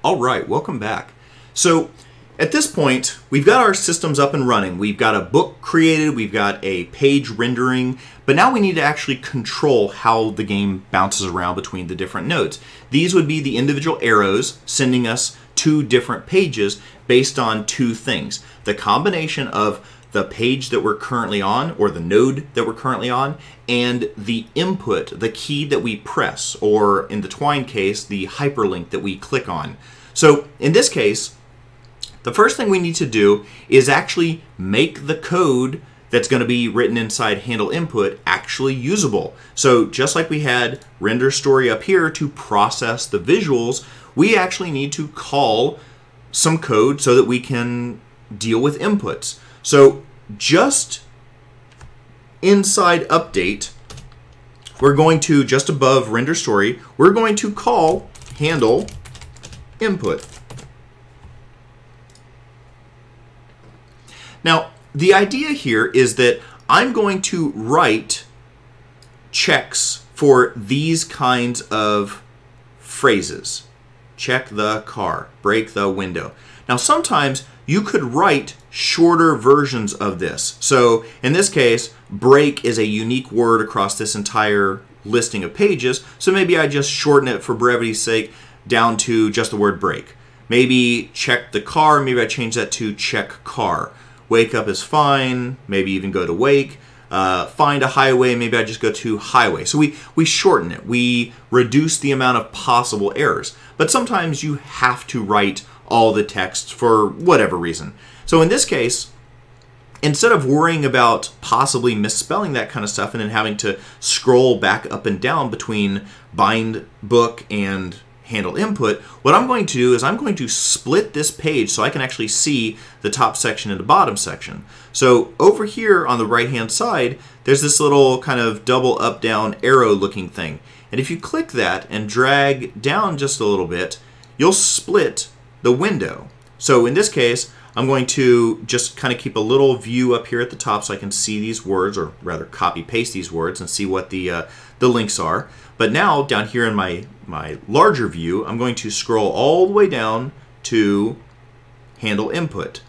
All right, welcome back. So at this point, we've got our systems up and running. We've got a book created, we've got a page rendering, but now we need to actually control how the game bounces around between the different nodes. These would be the individual arrows sending us to different pages based on two things. The combination of the page that we're currently on, or the node that we're currently on, and the input, the key that we press, or in the Twine case, the hyperlink that we click on. So in this case, the first thing we need to do is actually make the code that's going to be written inside handle input actually usable. So just like we had render story up here to process the visuals, we actually need to call some code so that we can deal with inputs. So just inside update, we're going to, just above render story, we're going to call handle input. Now, the idea here is that I'm going to write checks for these kinds of phrases. Check the car, break the window. Now, sometimes you could write shorter versions of this. So in this case, break is a unique word across this entire listing of pages. So maybe I just shorten it for brevity's sake down to just the word break. Maybe check the car, maybe I change that to check car. Wake up is fine, maybe even go to wake. Find a highway, maybe I just go to highway. So we shorten it. We reduce the amount of possible errors. But sometimes you have to write all the text for whatever reason. So in this case, instead of worrying about possibly misspelling that kind of stuff and then having to scroll back up and down between bind book and handle input, what I'm going to do is I'm going to split this page so I can actually see the top section and the bottom section. So over here on the right hand side, there's this little kind of double up down arrow looking thing. And if you click that and drag down just a little bit, you'll split the window. So in this case, I'm going to just kind of keep a little view up here at the top so I can see these words, or rather copy paste these words and see what the links are. But now down here in my larger view, I'm going to scroll all the way down to handle input.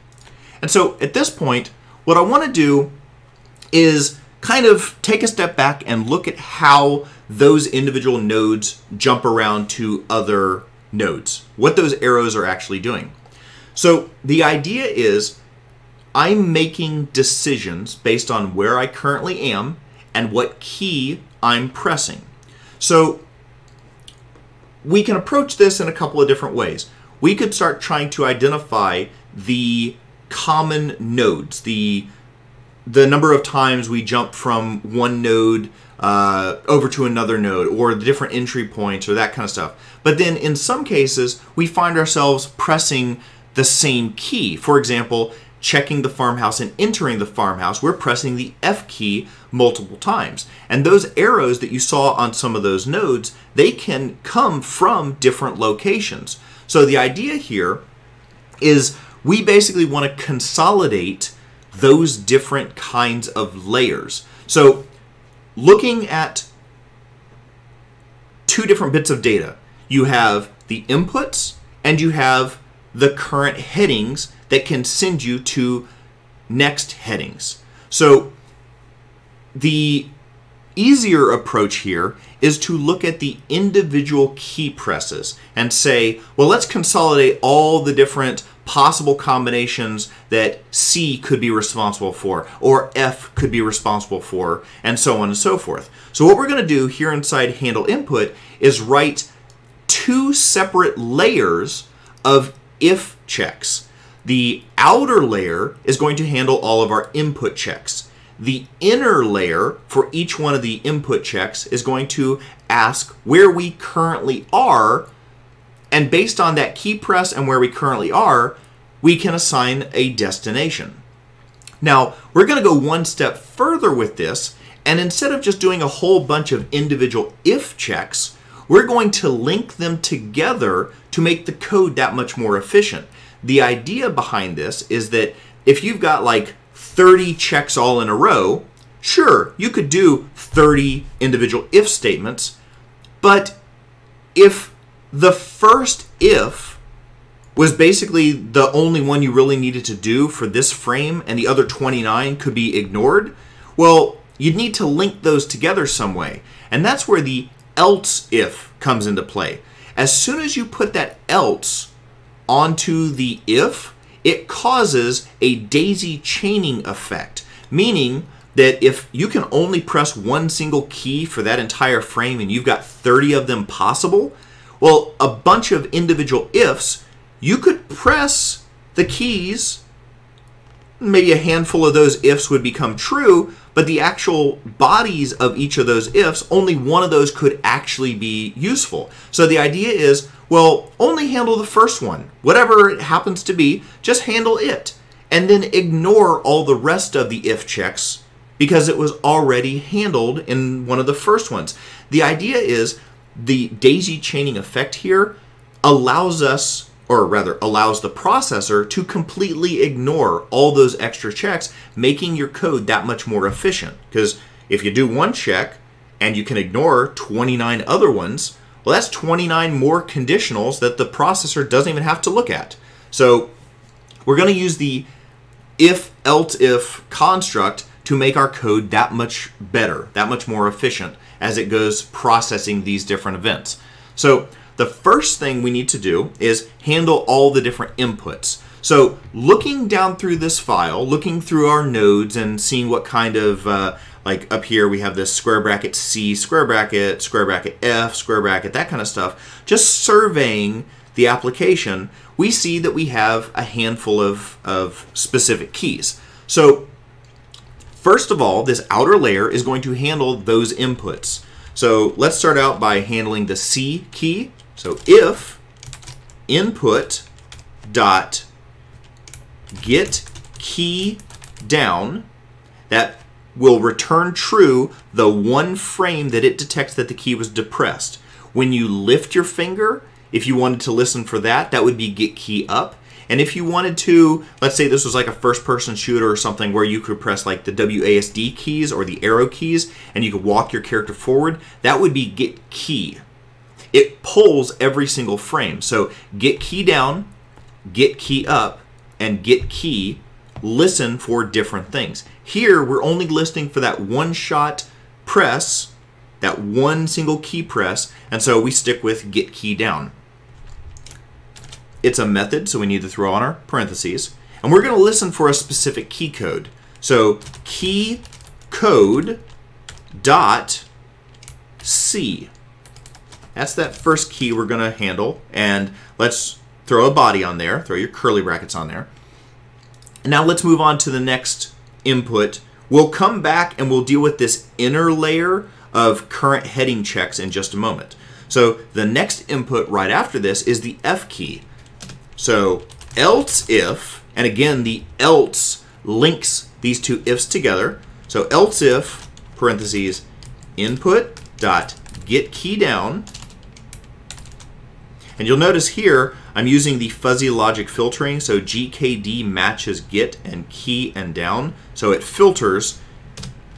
And so at this point, what I want to do is kind of take a step back and look at how those individual nodes jump around to other nodes, what those arrows are actually doing. So the idea is I'm making decisions based on where I currently am and what key I'm pressing. So we can approach this in a couple of different ways. We could start trying to identify the common nodes, the number of times we jump from one node over to another node, or the different entry points, or that kind of stuff. But then in some cases, we find ourselves pressing the same key. For example, checking the farmhouse and entering the farmhouse, we're pressing the F key multiple times. And those arrows that you saw on some of those nodes, they can come from different locations. So the idea here is we basically want to consolidate those different kinds of layers. So looking at two different bits of data, you have the inputs and you have the current headings that can send you to next headings. So the easier approach here is to look at the individual key presses and say, well, let's consolidate all the different possible combinations that C could be responsible for, or F could be responsible for, and so on and so forth. So what we're going to do here inside handle input is write two separate layers of if checks. The outer layer is going to handle all of our input checks. The inner layer for each one of the input checks is going to ask where we currently are, and based on that key press and where we currently are, we can assign a destination. Now, we're going to go one step further with this, and instead of just doing a whole bunch of individual if checks, we're going to link them together to make the code that much more efficient. The idea behind this is that if you've got like 30 checks all in a row, sure, you could do 30 individual if statements, but if the first if was basically the only one you really needed to do for this frame, and the other 29 could be ignored, well, you'd need to link those together some way. And that's where the else if comes into play. As soon as you put that else onto the if, it causes a daisy chaining effect, meaning that if you can only press one single key for that entire frame and you've got 30 of them possible, well, a bunch of individual ifs, you could press the keys, maybe a handful of those ifs would become true, but the actual bodies of each of those ifs, only one of those could actually be useful. So the idea is, well, only handle the first one. Whatever it happens to be, just handle it. And then ignore all the rest of the if checks because it was already handled in one of the first ones. The idea is the daisy chaining effect here allows us, or rather allows the processor to completely ignore all those extra checks, making your code that much more efficient. Because if you do one check and you can ignore 29 other ones, well, that's 29 more conditionals that the processor doesn't even have to look at. So we're going to use the if-else-if construct to make our code that much better, that much more efficient as it goes processing these different events. So the first thing we need to do is handle all the different inputs. So looking down through this file, looking through our nodes and seeing what kind of, like up here we have this square bracket C, square bracket F, square bracket, that kind of stuff, just surveying the application, we see that we have a handful of specific keys. So first of all, this outer layer is going to handle those inputs. So let's start out by handling the C key. So if input dot get key down, that will return true the one frame that it detects that the key was depressed. When you lift your finger, if you wanted to listen for that, that would be get key up. And if you wanted to, let's say this was like a first-person shooter or something where you could press like the WASD keys or the arrow keys and you could walk your character forward, that would be get key. It pulls every single frame. So get key down, get key up, and get key listen for different things. Here, we're only listening for that one-shot press, that one single key press, and so we stick with get key down. It's a method, so we need to throw on our parentheses. And we're going to listen for a specific key code. So key code dot C. That's that first key we're going to handle. And let's throw a body on there. Throw your curly brackets on there. And now let's move on to the next input. We'll come back and we'll deal with this inner layer of current heading checks in just a moment. So the next input right after this is the F key. So else if, and again the else links these two ifs together. So else if, parentheses, input dot get key down. And you'll notice here I'm using the fuzzy logic filtering, so GKD matches get and key and down. So it filters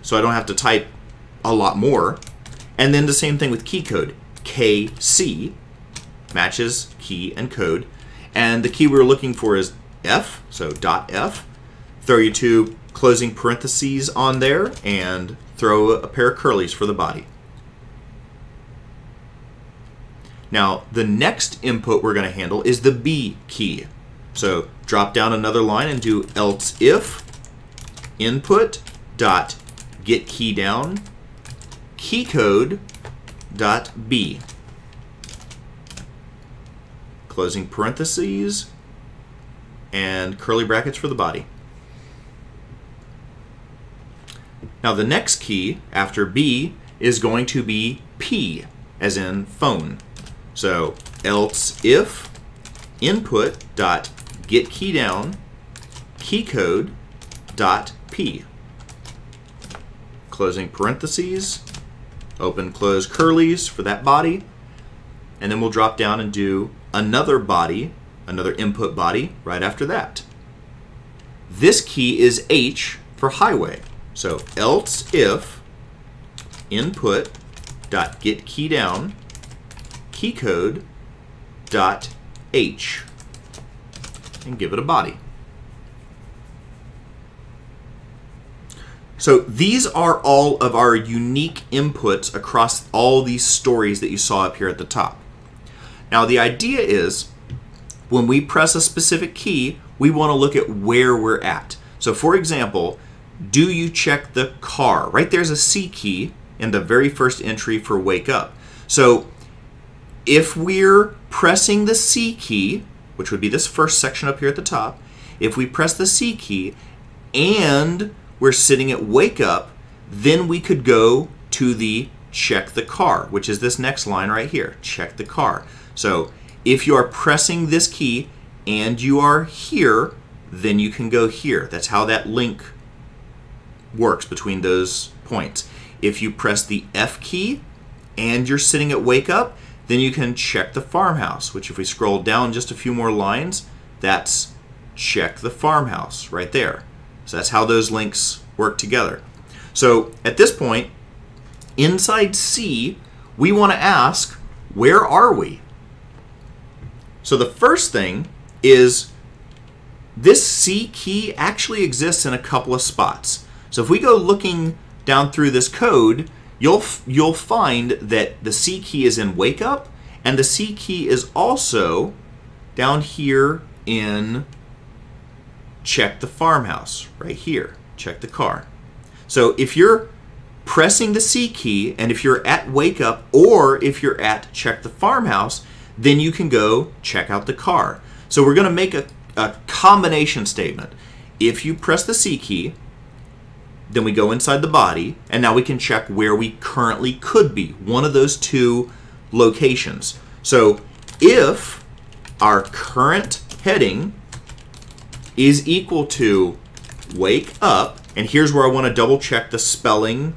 so I don't have to type a lot more. And then the same thing with key code. KC matches key and code. And the key we were looking for is F, so dot F. Throw your two closing parentheses on there and throw a pair of curlies for the body. Now, the next input we're going to handle is the B key. So drop down another line and do else if input dot get key down key code dot B. Closing parentheses and curly brackets for the body. Now the next key after B is going to be P, as in phone. So else if input dot get key down key code dot P. Closing parentheses, open close curlies for that body, and then we'll drop down and do another body, another input body right after that. This key is H for highway. So else if input dot get key down key code dot H. and give it a body. So these are all of our unique inputs across all these stories that you saw up here at the top. Now the idea is when we press a specific key, we want to look at where we're at. So for example, do you check the car? Right there's a C key in the very first entry for wake up. So if we're pressing the C key, which would be this first section up here at the top, if we press the C key and we're sitting at wake up, then we could go to the check the car, which is this next line right here, check the car. So if you are pressing this key and you are here, then you can go here. That's how that link works between those points. If you press the F key and you're sitting at wake up, then you can check the farmhouse, which if we scroll down just a few more lines, that's check the farmhouse right there. So that's how those links work together. So at this point, inside C, we want to ask, where are we? So the first thing is this C key actually exists in a couple of spots. So if we go looking down through this code, you'll find that the C key is in wake up, and the C key is also down here in check the farmhouse, right here, check the car. So if you're pressing the C key, and if you're at wake up, or if you're at check the farmhouse, then you can go check out the car. So we're going to make a combination statement. If you press the C key, then we go inside the body, and now we can check where we currently could be, one of those two locations. So if our current heading is equal to wake up, and here's where I want to double check the spelling,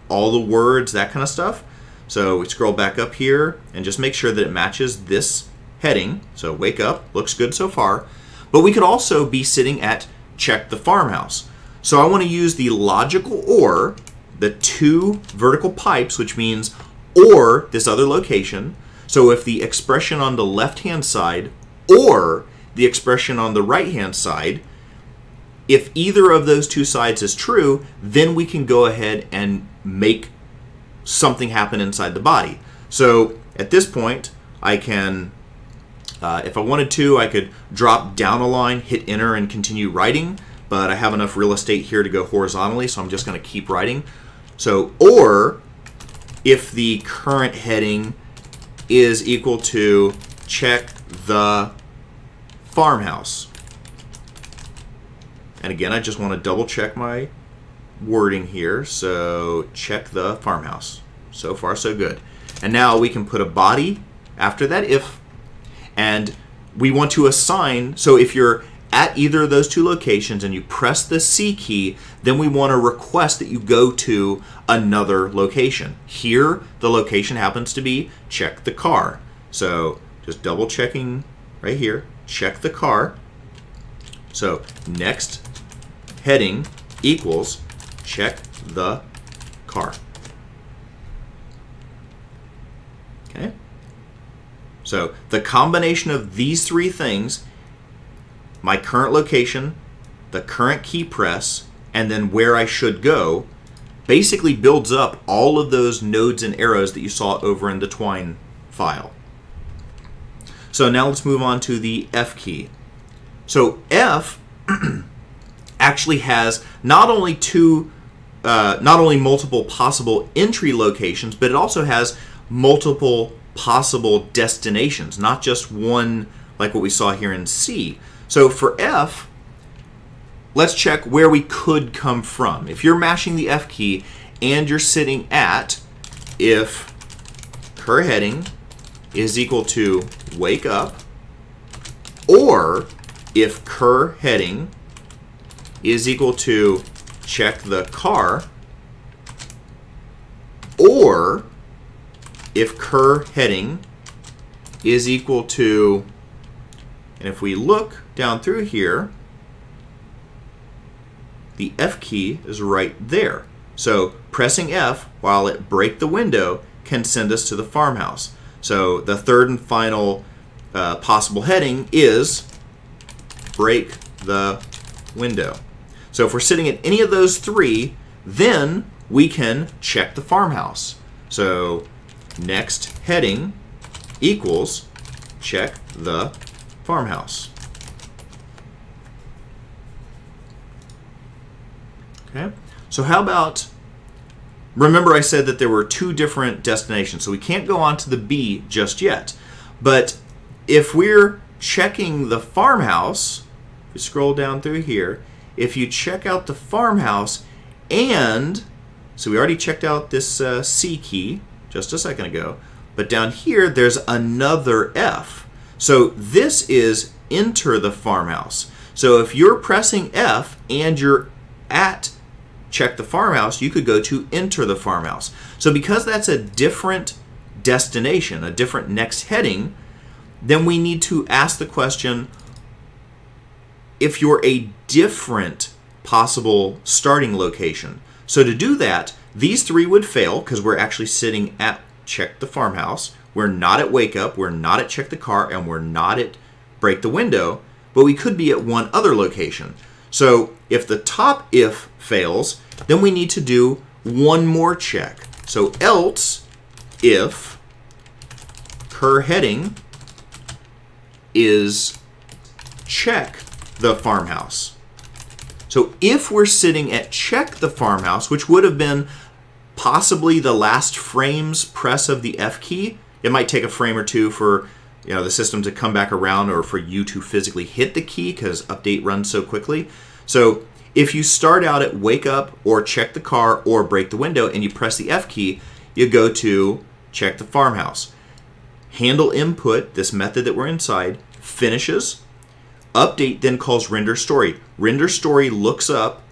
all the words, that kind of stuff. So we scroll back up here and just make sure that it matches this heading. So wake up, looks good so far. But we could also be sitting at check the farmhouse. So I want to use the logical OR, the two vertical pipes, which means or this other location. So if the expression on the left-hand side or the expression on the right-hand side, if either of those two sides is true, then we can go ahead and make something happen inside the body. So at this point, I can, if I wanted to, I could drop down a line, hit enter, and continue writing, but I have enough real estate here to go horizontally, so I'm just going to keep writing. So, or if the current heading is equal to check the farmhouse. And again, I just want to double check my wording here. So check the farmhouse. So far, so good. And now we can put a body after that if, and we want to assign, so if you're at either of those two locations and you press the C key, then we want to request that you go to another location. Here, the location happens to be check the car. So just double checking right here, check the car. So next heading equals check the car. Okay. So the combination of these three things, my current location, the current key press, and then where I should go, basically builds up all of those nodes and arrows that you saw over in the Twine file. So now let's move on to the F key. So F actually has not only multiple possible entry locations, but it also has multiple possible destinations, not just one like what we saw here in C. So for F, let's check where we could come from. If you're mashing the F key and you're sitting at if cur heading is equal to wake up, or if cur heading is equal to check the car, or if cur heading is equal to, and if we look down through here, the F key is right there. So pressing F while it break the window can send us to the farmhouse. So the third and final possible heading is break the window. So if we're sitting at any of those three, then we can check the farmhouse. So next heading equals check the farmhouse. Okay, so how about, remember I said that there were two different destinations, so we can't go on to the B just yet. But if we're checking the farmhouse, if you scroll down through here, if you check out the farmhouse, and so we already checked out this C key just a second ago, but down here there's another F. So this is enter the farmhouse. So if you're pressing F and you're at check the farmhouse, you could go to enter the farmhouse. So because that's a different destination, a different next heading, then we need to ask the question, if you're a different possible starting location. So to do that, these three would fail because we're actually sitting at check the farmhouse. We're not at wake up, we're not at check the car, and we're not at break the window, but we could be at one other location. So if the top if fails, then we need to do one more check. So else if cur heading is check the farmhouse. So if we're sitting at check the farmhouse, which would have been possibly the last frame's press of the F key, it might take a frame or two for the system to come back around or for you to physically hit the key because update runs so quickly. So if you start out at wake up or check the car or break the window and you press the F key, you go to check the farmhouse. Handle input, this method that we're inside, finishes. Update then calls render story. Render story looks up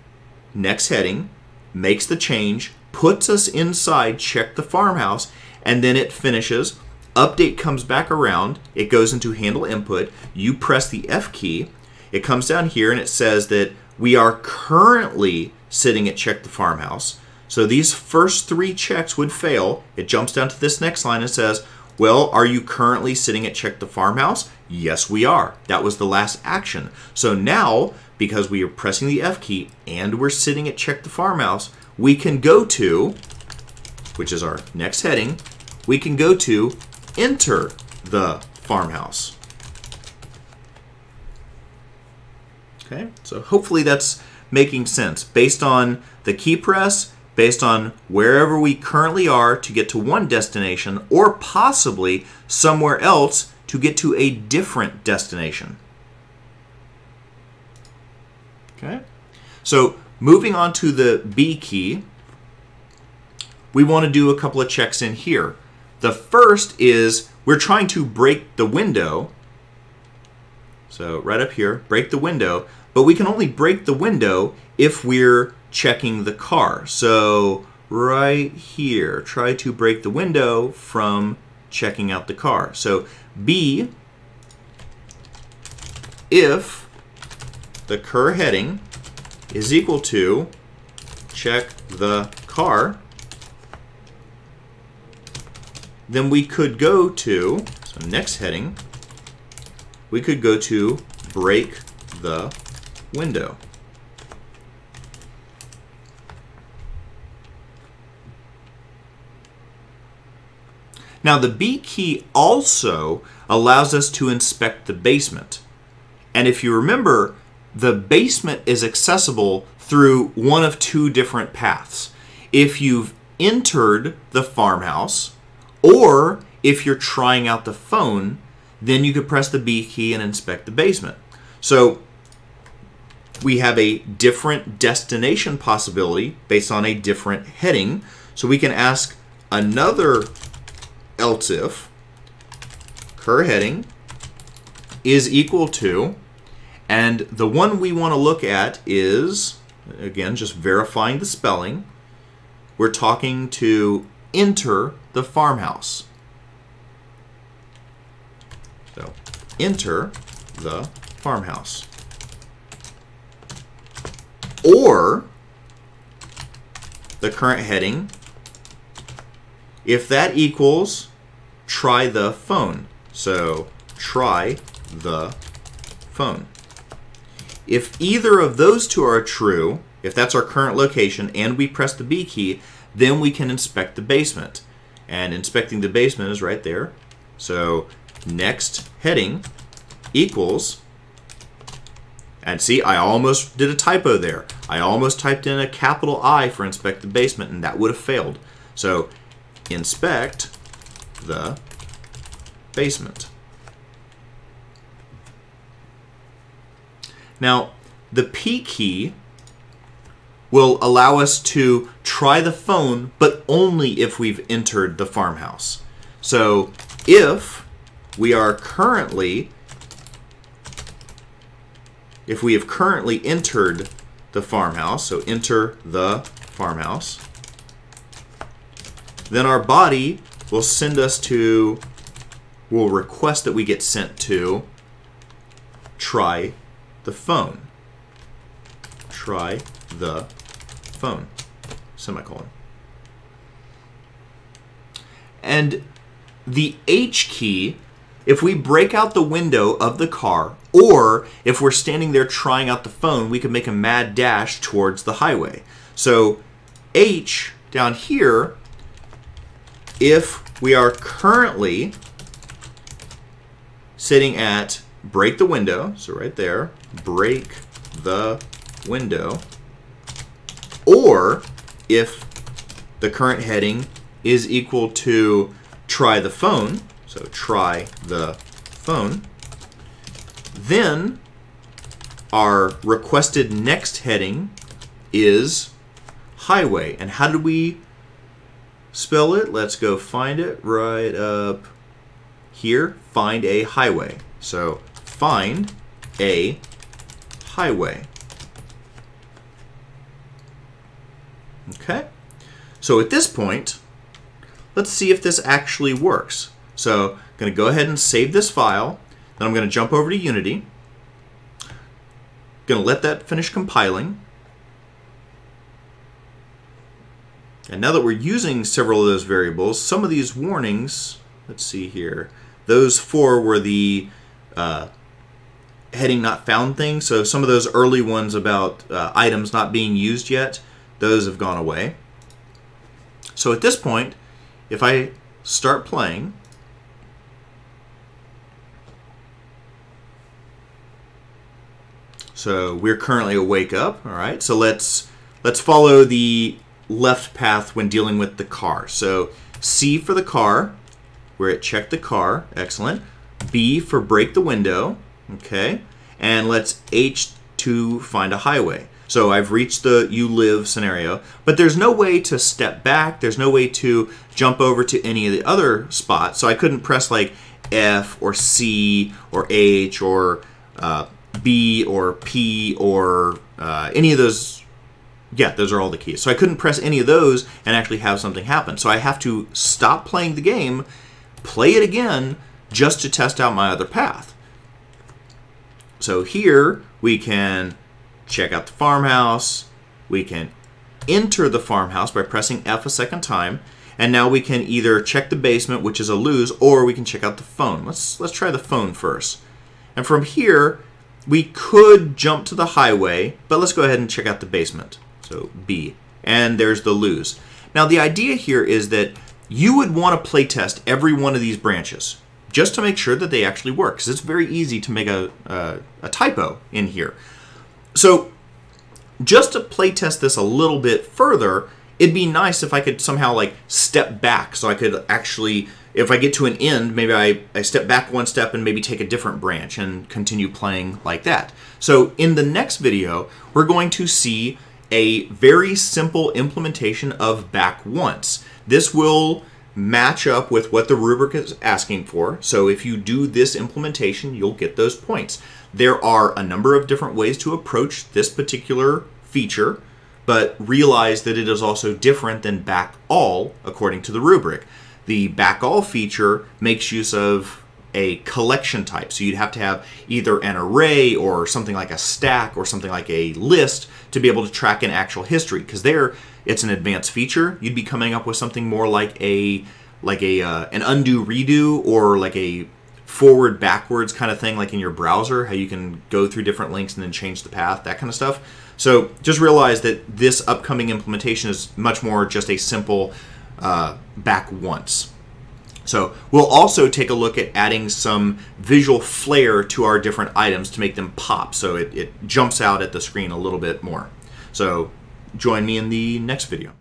next heading, makes the change, puts us inside check the farmhouse, and then it finishes. Update comes back around, it goes into handle input, you press the F key, it comes down here and it says that we are currently sitting at check the farmhouse. So these first three checks would fail. It jumps down to this next line and says, well, are you currently sitting at check the farmhouse? Yes, we are. That was the last action. So now, because we are pressing the F key and we're sitting at check the farmhouse, we can go to, which is our next heading, we can go to enter the farmhouse. Okay, so hopefully that's making sense based on the key press, based on wherever we currently are to get to one destination, or possibly somewhere else to get to a different destination. Okay, so moving on to the B key, we want to do a couple of checks in here. The first is we're trying to break the window. So right up here, break the window, but we can only break the window if we're checking the car. So right here, try to break the window from checking out the car. So B, if the cur heading is equal to check the car, then we could go to, so next heading, we could go to break the window. Now the B key also allows us to inspect the basement. And if you remember, the basement is accessible through one of two different paths. If you've entered the farmhouse, or if you're trying out the phone, then you could press the B key and inspect the basement. So we have a different destination possibility based on a different heading. So we can ask another else if cur heading is equal to, and the one we want to look at is, again, just verifying the spelling. We're talking to enter the farmhouse. So enter the farmhouse. Or the current heading, if that equals try the phone. So try the phone. If either of those two are true, if that's our current location and we press the B key, then we can inspect the basement. And inspecting the basement is right there. So next heading equals, and see, I almost did a typo there. I almost typed in a capital I for inspect the basement, and that would have failed. So inspect the basement. Now, the P key will allow us to try the phone, but only if we've entered the farmhouse. So if we have currently entered the farmhouse, so enter the farmhouse, then our body will send us to, will request that we get sent to try the phone. Try the phone, semicolon. And the H key, if we break out the window of the car, or if we're standing there trying out the phone, we can make a mad dash towards the highway. So H down here, if we are currently sitting at break the window, so right there, break the window, or if the current heading is equal to try the phone, so try the phone, then our requested next heading is highway. And how do we spell it? Let's go find it right up here. Find a highway. So find a highway. Okay. So at this point, let's see if this actually works. So I'm going to go ahead and save this file. Then I'm going to jump over to Unity. Going to let that finish compiling. And now that we're using several of those variables, some of these warnings, let's see here, those 4 were the heading not found things. So some of those early ones about items not being used yet, those have gone away. So at this point, if I start playing, so we're currently a wake up. All right, so let's follow the left path when dealing with the car. So C for the car, we're at check the car, excellent. B for break the window, okay, and let's H to find a highway. So I've reached the you live scenario, but there's no way to step back. There's no way to jump over to any of the other spots. So I couldn't press like F or C or H or B or P or any of those. Yeah, those are all the keys. So I couldn't press any of those and actually have something happen. So I have to stop playing the game, play it again, just to test out my other path. So here we can check out the farmhouse. We can enter the farmhouse by pressing F a second time. And now we can either check the basement, which is a lose, or we can check out the phone. Let's try the phone first. And from here, we could jump to the highway, but let's go ahead and check out the basement. So B. And there's the lose. Now the idea here is that you would want to play test every one of these branches just to make sure that they actually work, because it's very easy to make a typo in here. So just to play test this a little bit further, it'd be nice if I could somehow like step back, so I could actually, if I get to an end, maybe I step back one step and maybe take a different branch and continue playing like that. So in the next video, we're going to see a very simple implementation of back once. This will match up with what the rubric is asking for. So if you do this implementation, you'll get those points. There are a number of different ways to approach this particular feature, but realize that it is also different than back all according to the rubric. The back all feature makes use of a collection type. So you'd have to have either an array or something like a stack or something like a list to be able to track an actual history, because there it's an advanced feature. You'd be coming up with something more like an undo redo or like a forward backwards kind of thing, like in your browser, how you can go through different links and then change the path, that kind of stuff. So just realize that this upcoming implementation is much more just a simple back once. So we'll also take a look at adding some visual flair to our different items to make them pop, so it jumps out at the screen a little bit more. So join me in the next video.